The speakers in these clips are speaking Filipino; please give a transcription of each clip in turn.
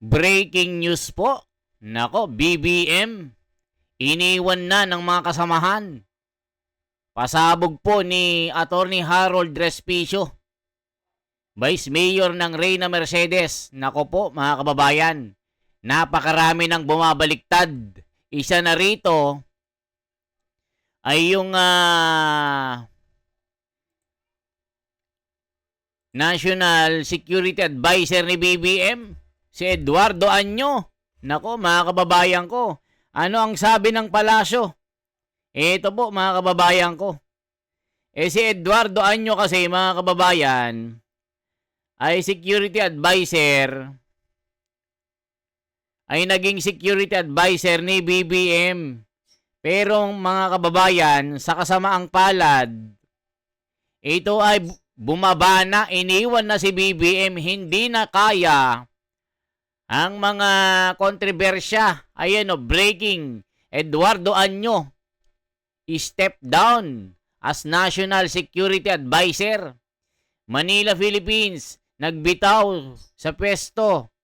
Breaking news po. Nako, BBM, iniwan na ng mga kasamahan. Pasabog po ni Attorney Harold Respicio, Vice Mayor ng Reyna Mercedes. Nako po mga kababayan, napakarami ng bumabaliktad. Isa na rito ay yung National Security Advisor ni BBM, si Eduardo Anyo. Nako mga kababayan ko, ano ang sabi ng palasyo? Ito po mga kababayan ko. Si Eduardo Anyo kasi mga kababayan ay security advisor, ay naging security advisor ni BBM. Pero mga kababayan, sa kasamaang palad, ito ay bumaba na, iniwan na si BBM, hindi na kaya ang mga kontrobersya. Ayan o, breaking. Eduardo Anyo step down as National Security Advisor. Manila, Philippines, nagbitaw sa pwesto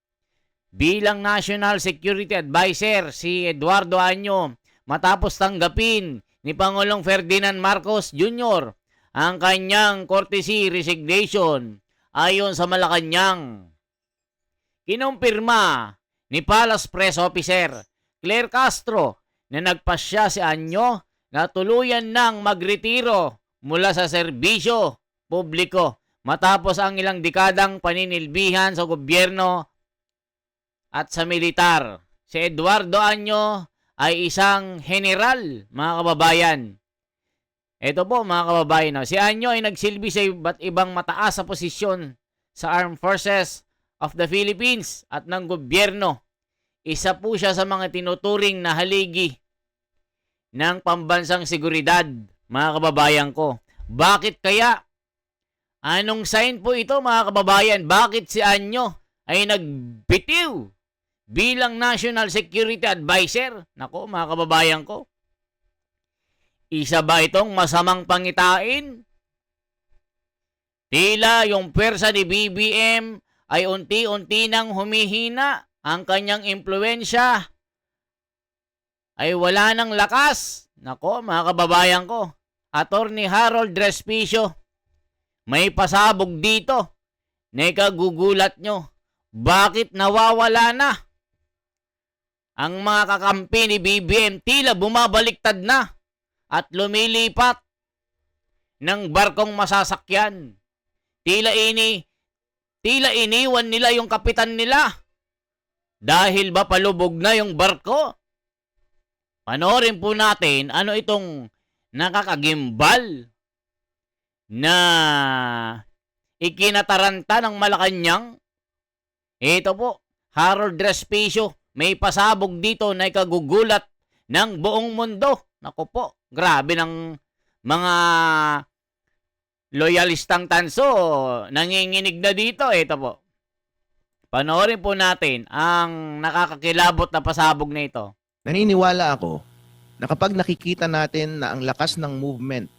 bilang National Security Advisor si Eduardo Anyo matapos tanggapin ni Pangulong Ferdinand Marcos Jr. ang kanyang courtesy resignation. Ayon sa Malacanang, kinumpirma ni Palace Press Officer Claire Castro na nagpasya si Anyo na tuluyan nang magretiro mula sa serbisyo publiko matapos ang ilang dekadang paninilbihan sa gobyerno at sa militar. Si Eduardo Anyo ay isang general, mga kababayan. Ito po mga kababayan, si Anyo ay nagsilbi sa iba't ibang mataas sa posisyon sa Armed Forces of the Philippines at ng gobyerno. Isa po siya sa mga tinuturing na haligi ng pambansang seguridad, mga kababayan ko. Bakit kaya? Anong sign po ito mga kababayan? Bakit si Anyo ay nagbitiw bilang National Security Advisor? Nako mga kababayan ko, isa ba itong masamang pangitain? Tila yung pwersa ni BBM ay unti-unti nang humihina, ang kanyang impluensya ay wala ng lakas. Nako mga kababayan ko, Attorney Harold Respicio, may pasabog dito na ikagugulat nyo. Bakit nawawala na ang mga kakampi ni BBM? Tila bumabaliktad na at lumilipat ng barkong masasakyan. Tila iniwan nila yung kapitan nila. Dahil ba palubog na yung barko? Panoorin po natin ano itong nakakagimbal na ikinataranta ng Malacanang. Ito po, Harold Respicio, may pasabog dito na ikagugulat ng buong mundo. Naku po, grabe ng mga loyalistang tanso, nanginginig na dito. Ito po, panoorin po natin ang nakakakilabot na pasabog na ito. Naniniwala ako na kapag nakikita natin na ang lakas ng movement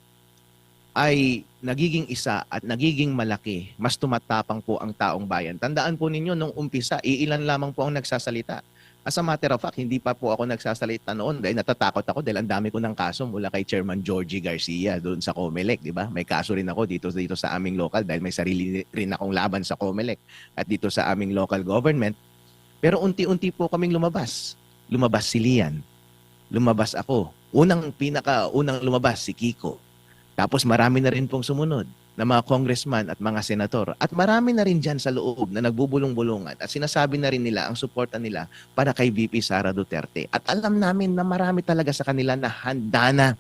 ay nagiging isa at nagiging malaki, mas tumatapang po ang taong bayan. Tandaan po ninyo, nung umpisa, iilan lamang po ang nagsasalita. As a matter of fact, hindi pa po ako nagsasalita noon dahil natatakot ako dahil ang dami ko ng kaso mula kay Chairman Georgie Garcia doon sa COMELEC, di ba? May kaso rin ako dito sa aming local dahil may sarili rin akong laban sa COMELEC at dito sa aming local government. Pero unti-unti po kaming lumabas. Lumabas si Lian. Lumabas ako. Unang lumabas si Kiko. Tapos marami na rin pong sumunod na mga congressman at mga senator. At marami na rin dyan sa loob na nagbubulong-bulungan at sinasabi na rin nila ang suporta nila para kay VP Sara Duterte. At alam namin na marami talaga sa kanila na handa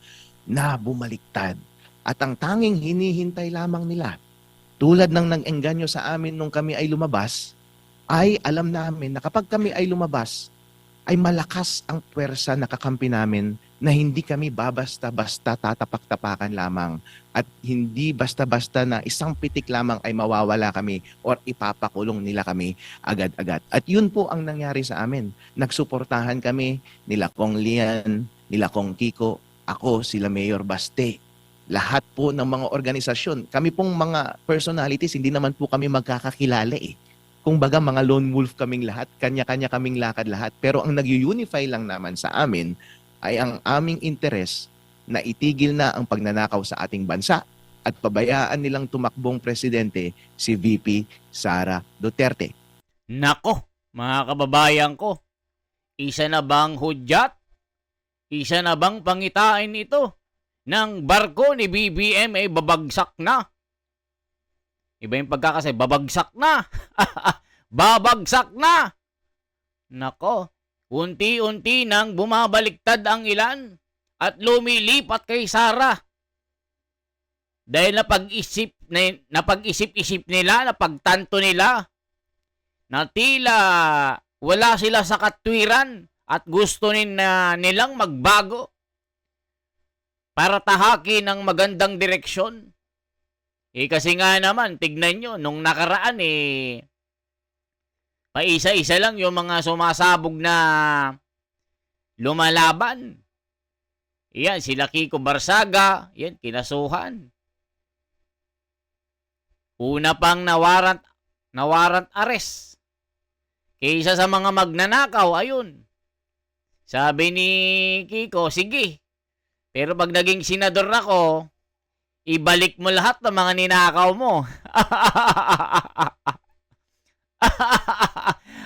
na bumaliktad. At ang tanging hinihintay lamang nila, tulad ng nang-engganyo sa amin nung kami ay lumabas, ay alam namin na kapag kami ay lumabas, ay malakas ang puwersa na kakampi namin na hindi kami babasta-basta tatapak-tapakan lamang at hindi basta-basta na isang pitik lamang ay mawawala kami or ipapakulong nila kami agad-agad. At yun po ang nangyari sa amin. Nagsuportahan kami nila Kong Lian, nila Kong Kiko, ako, sila Mayor Baste. Lahat po ng mga organisasyon. Kami pong mga personalities, hindi naman po kami magkakakilala eh. Kung baga mga lone wolf kaming lahat, kanya-kanya kaming lakad lahat. Pero ang nag-unify lang naman sa amin ay ang aming interes na itigil na ang pagnanakaw sa ating bansa at pabayaan nilang tumakbong presidente si VP Sara Duterte. Nako, mga kababayan ko, isa na bang hudyat? Isa na bang pangitain ito ng barko ni BBM ay babagsak na? Iba yung pagkakasay, babagsak na! Babagsak na! Nako, unti-unti nang bumabaliktad ang ilan at lumilipat kay Sara. Dahil napag-isip-isip nila, napagtanto nila, na tila wala sila sa katwiran at gusto nilang magbago para tahakin ng magandang direksyon. Kasi nga naman, tignan nyo, nung nakaraan paisa-isa lang yung mga sumasabog na lumalaban. Yan, sila Kiko Barsaga, yan, kinasuhan. Una pang nawarrant arrest. Kaysa sa mga magnanakaw, ayun. Sabi ni Kiko, sige. Pero pag naging senador ako, ibalik mo lahat ng mga ninakaw mo.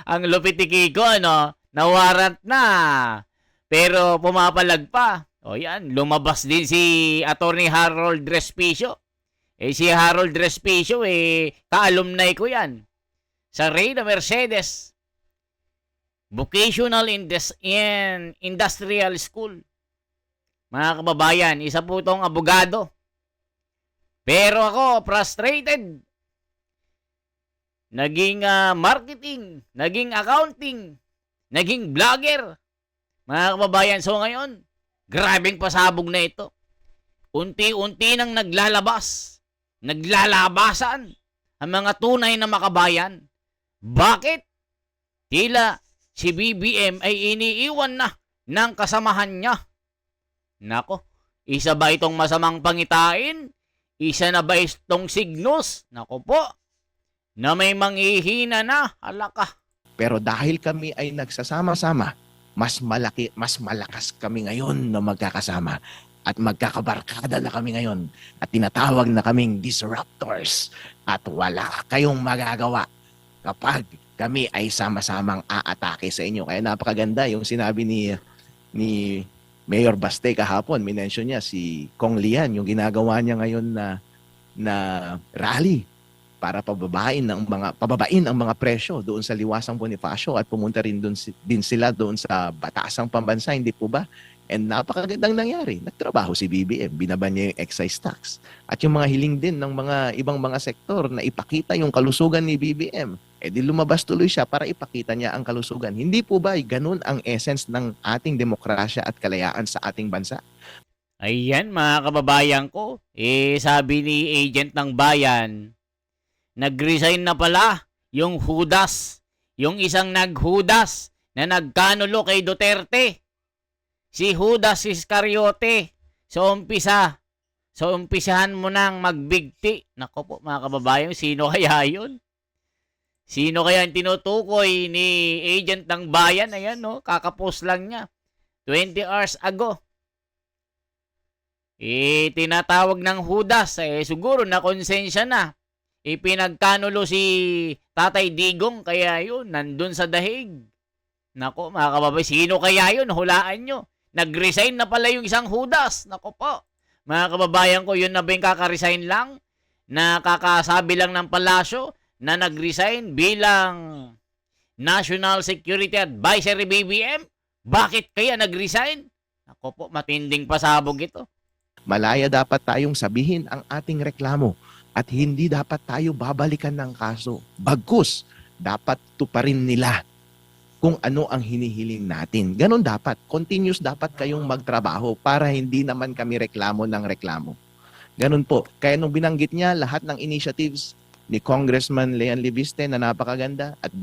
Ang lupit ni Kiko, ano? Nawarrant na. Pero pumapalag pa. O yan, lumabas din si Attorney Harold Respicio. Si Harold Respicio, ka-alumni ko yan. Sa Reyna Mercedes Vocational Industrial School. Mga kababayan, isa po itong abogado. Pero ako, frustrated. Naging marketing, naging accounting, naging vlogger. Mga kababayan, so ngayon, grabing pasabog na ito. Unti-unti nang naglalabasan ang mga tunay na makabayan. Bakit? Tila si BBM ay iniiwan na ng kasamahan niya. Nako, isa ba itong masamang pangitain? Isa na ba itong signos? Nako po, na may manghihina na, alaka. Pero dahil kami ay nagsasama-sama, mas malakas kami ngayon na magkakasama at magkakabarkada na kami ngayon at tinatawag na kaming disruptors at wala kayong magagawa kapag kami ay sama-samang aatake sa inyo. Kaya napakaganda yung sinabi ni Mayor Baste kahapon. Minention niya si Kong Lian, yung ginagawa niya ngayon na rally para pababain ang mga presyo doon sa Liwasang Bonifacio at pumunta rin din sila doon sa Batasang Pambansa, hindi po ba? And napakagandang nangyari. Nagtrabaho si BBM, binaban niya yung excise tax. At yung mga hiling din ng mga ibang mga sektor na ipakita yung kalusugan ni BBM, di lumabas tuloy siya para ipakita niya ang kalusugan. Hindi po ba ganun ang essence ng ating demokrasya at kalayaan sa ating bansa? Ayan mga kababayan ko, sabi ni agent ng bayan, nag-resign na pala yung Judas, yung isang naghudas na nagkanulo kay Duterte. Si Judas Iscariote. So umpisahan mo nang magbigti. Nako po mga kababayan, sino kaya yun? Sino kaya ang tinutukoy ni agent ng bayan? Ayan, no? Kakapost lang niya. 20 hours ago. Tinatawag ng Judas. Siguro na konsensya na. Pinagkanulo si Tatay Digong. Kaya yun, nandun sa dahig. Nako, mga kababayan, sino kaya yun? Hulaan nyo. Nag-resign na pala yung isang Judas. Nako po. Mga kababayan ko, yun na ba yung kaka-resign lang? Na kakasabi lang ng palasyo na nag-resign bilang National Security Advisor ni BBM? Bakit kaya nag-resign? Ako po, matinding pasabog ito. Malaya dapat tayong sabihin ang ating reklamo at hindi dapat tayo babalikan ng kaso. Bagkus, dapat tuparin nila kung ano ang hinihiling natin. Ganon dapat. Continuous dapat kayong magtrabaho para hindi naman kami reklamo ng reklamo. Ganon po. Kaya nung binanggit niya lahat ng initiatives ni Congressman Leon Libiste na napakaganda at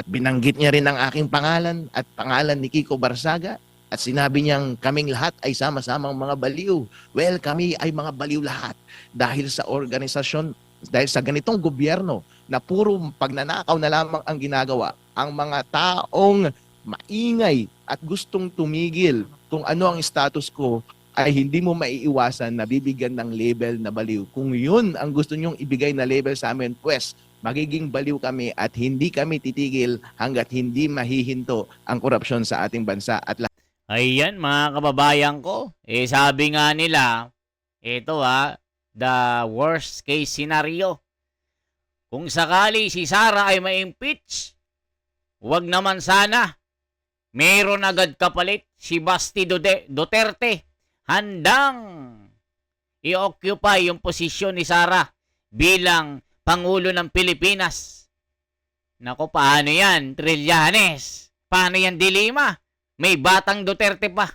binanggit niya rin ang aking pangalan at pangalan ni Kiko Barsaga at sinabi niyang kaming lahat ay sama-samang mga baliw. Well, kami ay mga baliw lahat dahil sa organisasyon, dahil sa ganitong gobyerno na puro pagnanakaw na lamang ang ginagawa, ang mga taong maingay at gustong tumigil kung ano ang status quo ay hindi mo maiiwasan na bibigyan ng label na baliw. Kung yun ang gusto nyong ibigay na label sa amin, pues magiging baliw kami at hindi kami titigil hanggat hindi mahihinto ang korupsyon sa ating bansa at Ayan, mga kababayan ko. Sabi nga nila, ito the worst case scenario. Kung sakali si Sara ay ma-impeach, wag naman sana. Meron agad kapalit si Basti Duterte. Handang i-occupy yung posisyon ni Sara bilang Pangulo ng Pilipinas. Nako, paano yan, Trillanes? Paano yan, Dilima? May batang Duterte pa.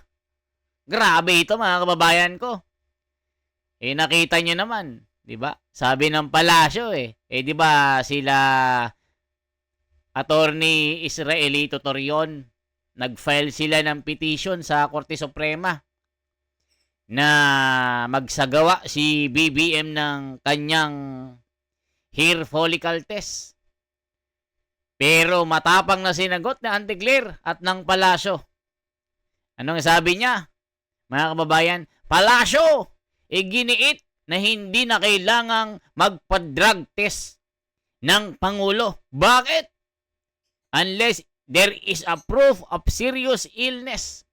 Grabe ito, mga kababayan ko. Nakita nyo naman, di ba? Sabi ng palasyo di ba sila Attorney Israelito Torion, nag-file sila ng petition sa Korte Suprema na magsagawa si BBM ng kanyang hair follicle test. Pero matapang na sinagot na Anticlear at ng palasyo. Anong sabi niya? Mga kababayan, palasyo, iginiit na hindi na kailangang magpa-drug test ng Pangulo. Bakit? Unless there is a proof of serious illness.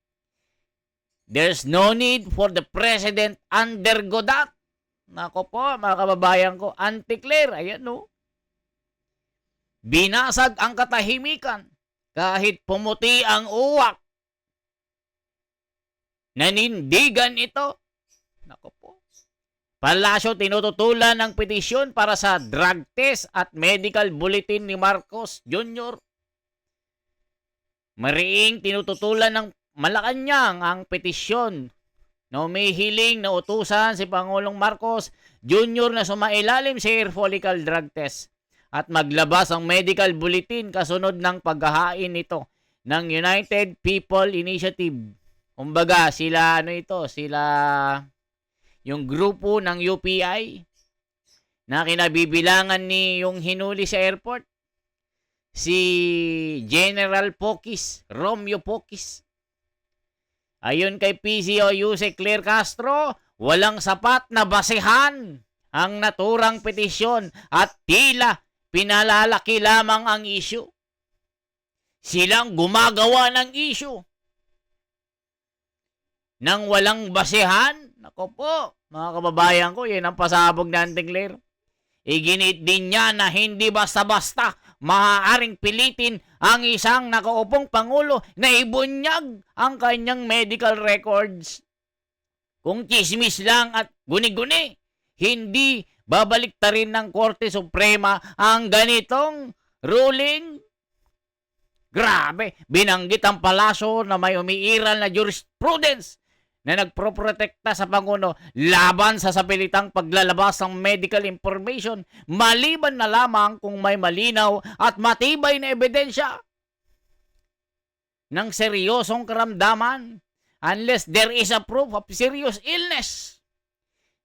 There's no need for the President undergo that. Nako po, mga kababayan ko, Anticlear, ayan binasag ang katahimikan kahit pumuti ang uwak. Nanindigan ito. Nako po. Palasyo tinututulan ng petisyon para sa drug test at medical bulletin ni Marcos Jr. Mariing tinututulan ng Malacanang ang petisyon na umihiling na utusan si Pangulong Marcos Jr. na sumailalim sa hair follicle drug test at maglabas ang medical bulletin kasunod ng paghahain nito ng United People Initiative. Kumbaga, sila sila yung grupo ng UPI na kinabibilangan ni yung hinuli sa airport, si General Pokis, Romeo Pokis. Ayon kay PCO Yuse Claire Castro, walang sapat na basehan ang naturang petisyon at tila pinalalaki lamang ang issue. Silang gumagawa ng issue nang walang basehan. Nako po, mga kababayan ko, yan ang pasabog ng Anticlear. Iginit din niya na hindi basta-basta maaaring pilitin ang isang nakaupong Pangulo na ibunyag ang kanyang medical records. Kung chismis lang at guni-guni, hindi babaliktarin ng Korte Suprema ang ganitong ruling. Grabe, binanggit ang palasyo na may umiiral na jurisprudence na nagproprotekta sa Pangulo laban sa sapilitang paglalabas ng medical information maliban na lamang kung may malinaw at matibay na ebidensya ng seryosong karamdaman. Unless there is a proof of serious illness,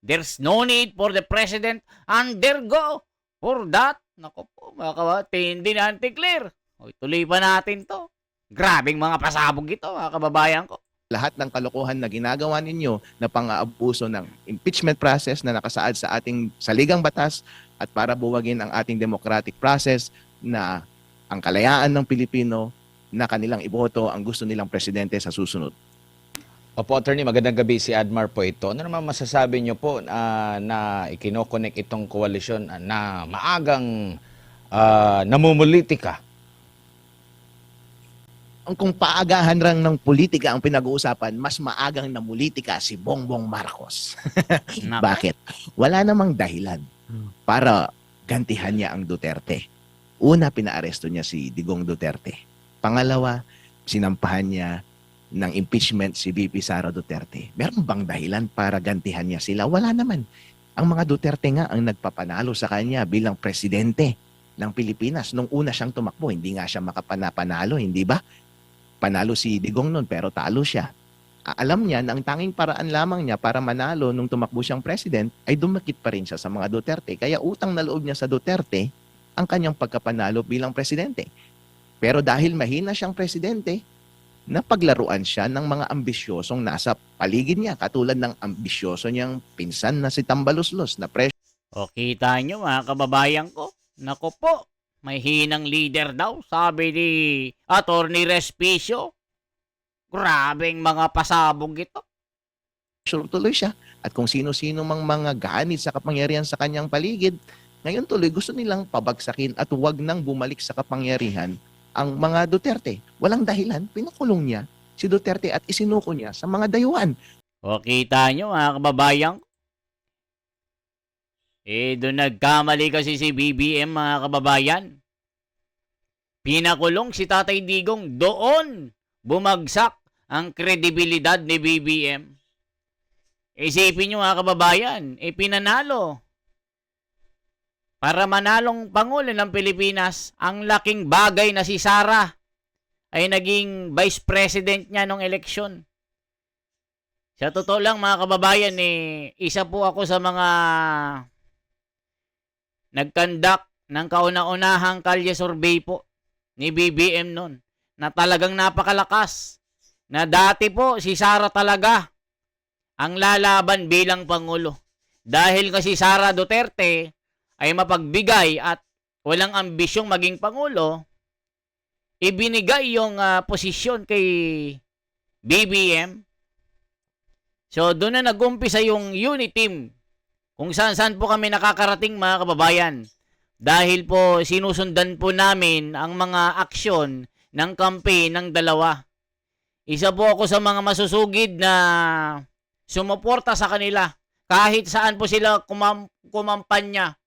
there's no need for the President undergo for that. Naku po, mga kababayan, hindi na Anticlear. Tuloy pa natin to. Grabing mga pasabog ito, mga kababayan ko. lahat ng kalokohan na ginagawa ninyo na pang-aabuso ng impeachment process na nakasaad sa ating saligang batas at para buwagin ang ating democratic process na ang kalayaan ng Pilipino na kanilang iboto ang gusto nilang presidente sa susunod. Opo, Attorney, magandang gabi, si Admar po ito. Ano naman masasabi niyo po na ikinokonek itong koalisyon na maagang namumulitika? Kung paagahan lang ng politika ang pinag-uusapan, mas maagang namulitika si Bongbong Marcos. Bakit? Wala namang dahilan para gantihan niya ang Duterte. Una, pinaaresto niya si Digong Duterte. Pangalawa, sinampahan niya ng impeachment si VP Sara Duterte. Meron bang dahilan para gantihan niya sila? Wala naman. Ang mga Duterte nga ang nagpapanalo sa kanya bilang presidente ng Pilipinas. Nung una siyang tumakbo, hindi nga siya makapanapanalo, hindi ba? Panalo si Digong noon pero talo siya. Alam niya na ang tanging paraan lamang niya para manalo nung tumakbo siyang president ay dumakit pa rin siya sa mga Duterte. Kaya utang na loob niya sa Duterte ang kanyang pagkapanalo bilang presidente. Pero dahil mahina siyang presidente, napaglaruan siya ng mga ambisyosong nasa paligid niya, katulad ng ambisyoso niyang pinsan na si Tambaluslos na O kita nyo mga kababayan ko, nako po, may hinang leader daw, sabi ni Attorney Respicio. Grabeng mga pasabog ito. pressure tuloy siya. At kung sino-sino mang mga ganit sa kapangyarihan sa kanyang paligid, ngayon tuloy gusto nilang pabagsakin at huwag nang bumalik sa kapangyarihan ang mga Duterte. Walang dahilan, pinakulong niya si Duterte at isinuko niya sa mga dayuhan. O kita nyo mga kababayan ko. Doon nagkamali kasi si BBM mga kababayan. Pinakulong si Tatay Digong, doon bumagsak ang kredibilidad ni BBM. Isipin nyo mga kababayan, pinanalo. Para manalong Pangulo ng Pilipinas, ang laking bagay na si Sara ay naging Vice President niya nung eleksyon. Sa totoo lang mga kababayan, isa po ako sa mga nag-conduct ng kauna-unahang kalye survey po ni BBM noon na talagang napakalakas. Na dati po si Sara talaga ang lalaban bilang Pangulo. Dahil kasi Sara Duterte ay mapagbigay at walang ambisyong maging Pangulo, ibinigay yung posisyon kay BBM. So doon na nag-umpisa yung unit team kung saan-saan po kami nakakarating mga kababayan. Dahil po sinusundan po namin ang mga aksyon ng campaign ng dalawa. Isa po ako sa mga masusugid na sumuporta sa kanila. Kahit saan po sila kumampanya.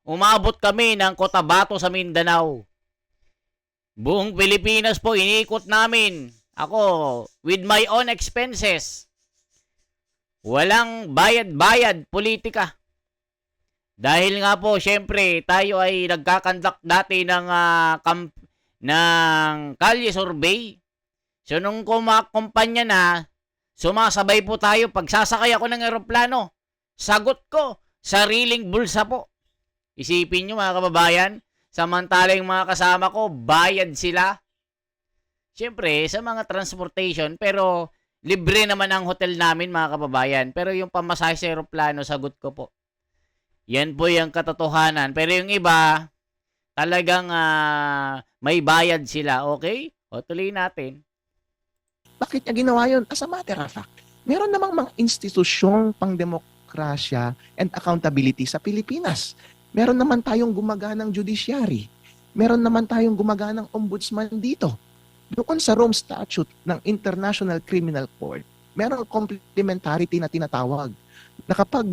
Umabot kami ng Cotabato sa Mindanao. Buong Pilipinas po iniikot namin. Ako, with my own expenses. Walang bayad-bayad politika. Dahil nga po, syempre, tayo ay nagkakandak dati ng kalye survey. So, nung kumakumpanya na, sumasabay po tayo. Pag sasakay ako ng eroplano, sagot ko, sariling bulsa po. Isipin nyo mga kababayan, samantala yung mga kasama ko, bayad sila. Syempre, sa mga transportation, pero libre naman ang hotel namin mga kababayan. Pero yung pamasahe sa eroplano, sagot ko po. Yan po yung katotohanan. Pero yung iba, talagang may bayad sila. Okay? O tuloy natin. Bakit niya ginawa yun? As a matter of fact, meron namang mga institusyong pangdemokrasya and accountability sa Pilipinas. Meron naman tayong gumaganang judiciary. Meron naman tayong gumaganang ombudsman dito. Doon sa Rome Statute ng International Criminal Court, merong complementarity na tinatawag na kapag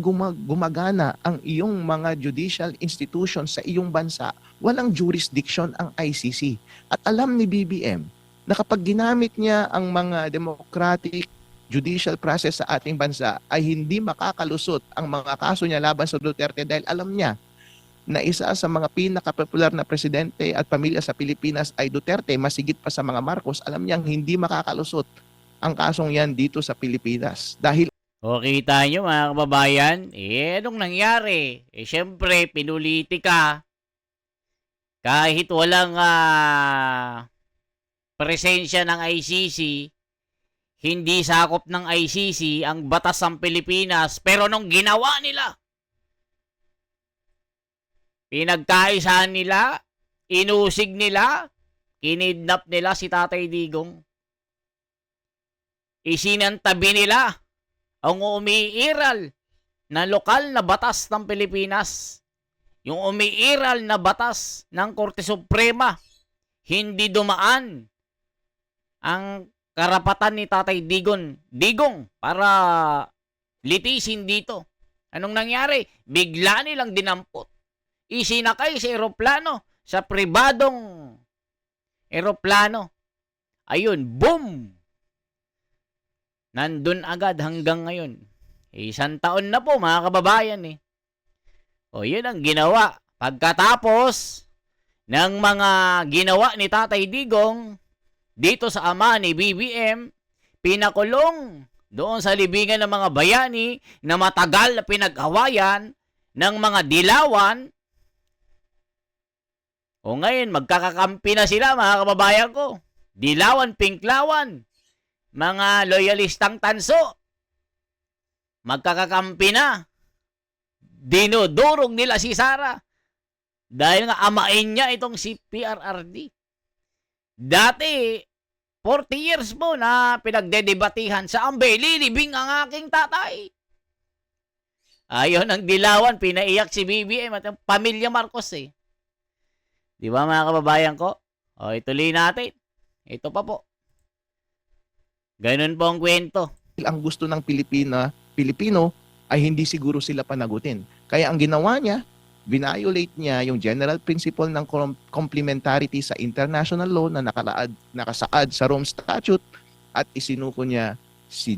gumagana ang iyong mga judicial institution sa iyong bansa, walang jurisdiction ang ICC. At alam ni BBM na kapag ginamit niya ang mga democratic judicial process sa ating bansa ay hindi makakalusot ang mga kaso niya laban sa Duterte dahil alam niya na isa sa mga pinakapopular na presidente at pamilya sa Pilipinas ay Duterte, masigit pa sa mga Marcos. Alam niyang hindi makakalusot ang kasong yan dito sa Pilipinas. Dahil O kita nyo mga kababayan, anong nangyari? Syempre, pinulitika. Kahit walang presensya ng ICC, hindi sakop ng ICC ang batas ng Pilipinas. Pero nung ginawa nila, pinagkaisahan nila, inusig nila, kinidnap nila si Tatay Digong. Isinantabi nila ang umiiral na lokal na batas ng Pilipinas. Yung umiiral na batas ng Korte Suprema. Hindi dumaan ang karapatan ni Tatay Digong para litisin dito. Anong nangyari? Bigla nilang dinampot. Isinakay sa eroplano, sa pribadong eroplano. Ayun, boom! Nandun agad hanggang ngayon. Isang taon na po mga kababayan O yun ang ginawa. Pagkatapos ng mga ginawa ni Tatay Digong dito sa ama ni BBM, pinakulong doon sa libingan ng mga bayani na matagal na pinag-awayan ng mga dilawan. O ngayon, magkakakampi na sila, mga kababayan ko. Dilawan, pinklawan. Mga loyalistang tanso. Magkakakampi na. Dinudurog nila si Sara. Dahil nga amain niya itong si PRRD. Dati, 40 years po na pinagdedebatihan sa ambay, lilibing ang aking tatay. Ayon ang dilawan, pinaiyak si BBM at ang pamilya Marcos eh. Di ba mga kababayan ko? O ituloy natin. Ito pa po. Ganun po ang kwento. Ang gusto ng Pilipino ay hindi siguro sila panagutin. Kaya ang ginawa niya, violate niya yung general principle ng complementarity sa international law na nakasaad sa Rome Statute at isinuko niya si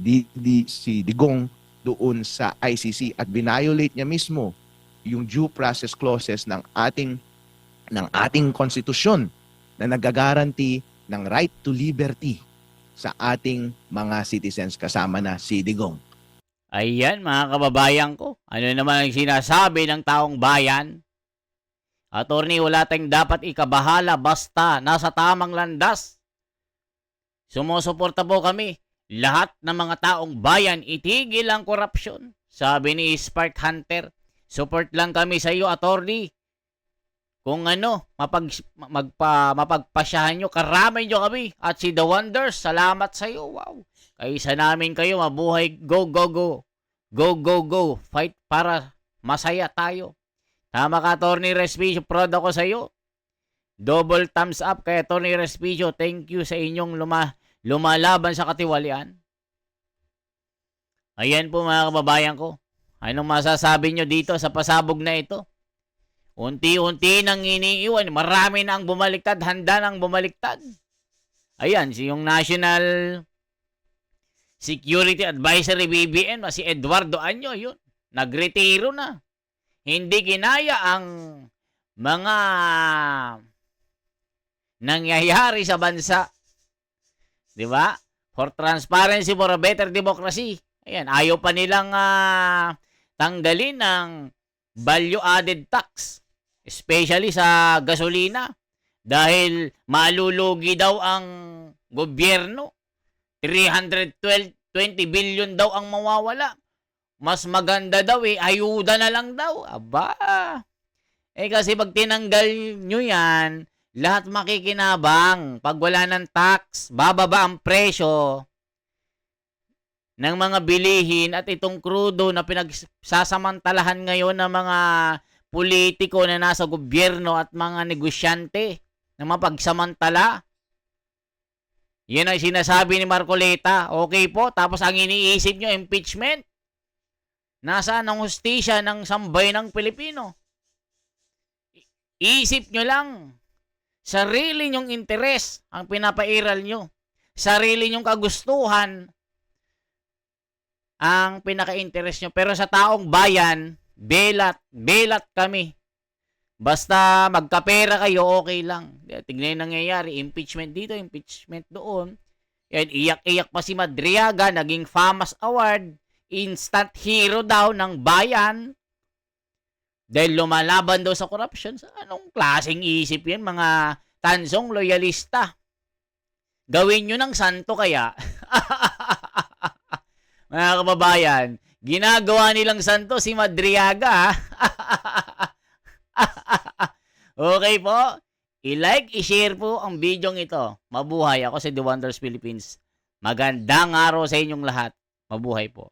Digong doon sa ICC at violate niya mismo yung due process clauses ng ating konstitusyon na nagagaranti ng right to liberty sa ating mga citizens kasama na si Digong. Ayan mga kababayan ko. Ano naman ang sinasabi ng taong bayan? Attorney, wala tayong dapat ikabahala basta nasa tamang landas. Sumusuporta po kami. Lahat ng mga taong bayan itigil ang korupsyon. Sabi ni Spark Hunter. Support lang kami sa iyo, attorney. Kung ano, mapagpasyahan nyo, karamay nyo kami. At si The Wonders, salamat sa iyo. Wow. Kaysa namin kayo, mabuhay. Go, go, go. Go, go, go. Fight para masaya tayo. Tama ka, Atty. Respicio. Proud ako sa iyo. Double thumbs up kay Atty. Respicio. Thank you sa inyong lumalaban sa katiwalian. Ayan po mga kababayan ko. Anong masasabi nyo dito sa pasabog na ito? Unti-unti nang iniiwan. Marami na ang bumaliktad. Handa nang bumaliktad. Ayan, yung National Security Advisory BBM, si Eduardo Anyo, yun. Nagretiro na. Hindi ginaya ang mga nangyayari sa bansa. Di ba? For transparency, for a better democracy. Ayan, ayaw pa nilang tanggalin ng value-added tax. Especially sa gasolina. Dahil malulugi daw ang gobyerno. 320 billion daw ang mawawala. Mas maganda daw ayuda na lang daw. Aba. Kasi pag tinanggal nyo yan, lahat makikinabang. Pag wala ng tax, bababa ang presyo ng mga bilihin at itong krudo na pinagsasamantalahan ngayon ng mga politiko na nasa gobyerno at mga negosyante na mapagsamantala. Yan ay sinasabi ni Marcoleta. Okay po, tapos ang iniisip nyo, impeachment. Nasaan ang hustisya ng sambayanang Pilipino? Isip nyo lang. Sarili nyong interes ang pinapairal nyo. Sarili nyong kagustuhan ang pinaka-interest nyo. Pero sa taong bayan, belat kami. Basta magkapera kayo, okay lang. Tignan yung nangyayari, impeachment dito, impeachment doon. Yan, iyak-iyak pa si Madriaga, naging FAMAS Award, instant hero daw ng bayan. Dahil lumalaban daw sa corruption. Anong klaseng isip yan, mga tansong loyalista? Gawin nyo ng santo kaya. Mga kababayan, ginagawa nilang santo si Madriaga. Okay po. I-like, i-share po ang video ito. Mabuhay. Ako si The Wonders Philippines. Magandang araw sa inyong lahat. Mabuhay po.